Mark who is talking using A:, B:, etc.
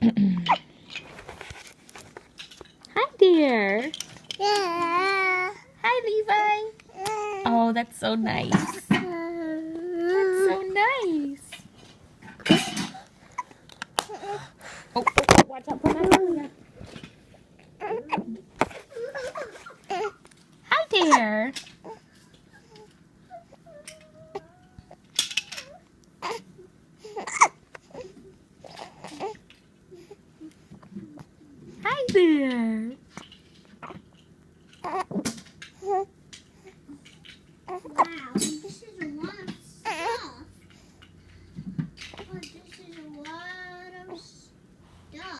A: Hi there.
B: Yeah.
A: Hi, Levi. Oh, that's so nice. That's so nice. Oh, watch out for Magnolia. Hi there. Hi there.